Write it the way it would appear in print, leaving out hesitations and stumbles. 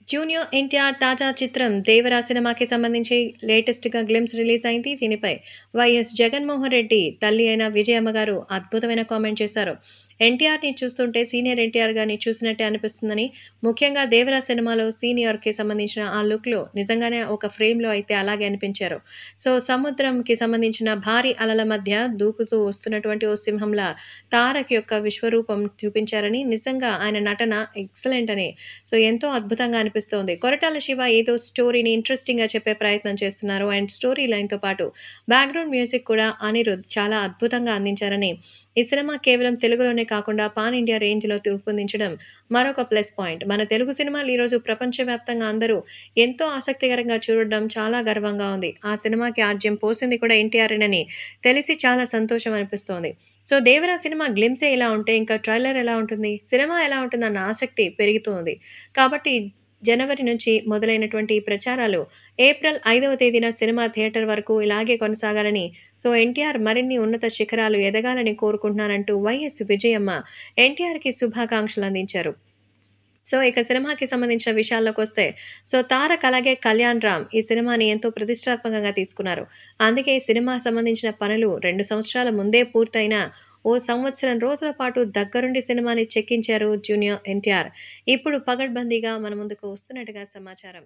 Junior NTR తాజా చిత్రం 'దేవరా' సినిమాకి సంబంధించి లేటెస్ట్‌గా గ్లింప్స్ రిలీజ్ అయింది. దీనిపై వైఎస్ జగన్మోహన్ రెడ్డి తల్లి అయిన విజయమ్మ గారు అద్భుతమైన కామెంట్ చేశారు. ఎన్టీఆర్‌ని చూస్తుంటే సీనియర్ ఎన్టీఆర్ గారిని చూసినట్టే అనిపిస్తుందని, ముఖ్యంగా 'దేవరా' సినిమాలో సీనియర్‌కి సంబంధించిన ఆ లుక్‌లో నిజంగానే ఒక ఫ్రేమ్‌లో అయితే అలాగే అనిపించారు. సో, సముద్రంకి సంబంధించిన భారీ అలల మధ్య దూకుతూ వస్తున్నటువంటి ఓ సింహంలా తారక్ యొక్క విశ్వరూపం చూపించారని, నిజంగా ఆయన నటన ఎక్సలెంట్ అని ఎంతో అద్భుతంగా అనిపిస్తోంది. కొరటాల శివ ఏదో స్టోరీని ఇంట్రెస్టింగ్‌గా చెప్పే ప్రయత్నం చేస్తున్నారు. అండ్ స్టోరీ లైన్‌తో పాటు బ్యాక్‌గ్రౌండ్ మ్యూజిక్ కూడా అనిరుద్ చాలా అద్భుతంగా అందించారని, ఈ సినిమా కేవలం తెలుగులోనే కాకుండా పాన్ ఇండియా రేంజ్‌లో రూపొందించడం మరొక ప్లస్ పాయింట్. మన తెలుగు సినిమాలు ఈరోజు ప్రపంచవ్యాప్తంగా అందరూ ఎంతో ఆసక్తికరంగా చూడడం చాలా గర్వంగా ఉంది. ఆ సినిమాకి ఆజ్యం పోసింది కూడా ఎన్టీఆరేనని తెలిసి చాలా సంతోషం అనిపిస్తోంది. సో, 'దేవరా' సినిమా గ్లింప్సే ఇలా ఉంటే ఇంకా ట్రైలర్ ఎలా ఉంటుంది? సినిమా ఎలా ఉంటుందన్న ఆసక్తి పెరుగుతోంది. కాబట్టి జనవరి నుంచి మొదలైనటువంటి ఈ ప్రచారాలు ఏప్రిల్ 5వ తేదీన సినిమా థియేటర్ వరకు ఇలాగే కొనసాగాలని, ఎన్టీఆర్ మరిన్ని ఉన్నత శిఖరాలు ఎదగాలని కోరుకుంటున్నానంటూ వైఎస్ విజయమ్మ ఎన్టీఆర్‌కి శుభాకాంక్షలు అందించారు. ఇక సినిమాకి సంబంధించిన విషయాల్లోకొస్తే, తారక్ అలాగే కళ్యాణ్ రామ్ ఈ సినిమాని ఎంతో ప్రతిష్టాత్మకంగా తీసుకున్నారు. అందుకే ఈ సినిమా సంబంధించిన పనులు 2 సంవత్సరాల ముందే పూర్తయినా, ఓ సంవత్సరం రోజుల పాటు దగ్గరుండి సినిమాని చెక్కించారు జూనియర్ ఎన్టీఆర్. ఇప్పుడు పగడ్బందీగా మన ముందుకు వస్తున్నట్టుగా సమాచారం.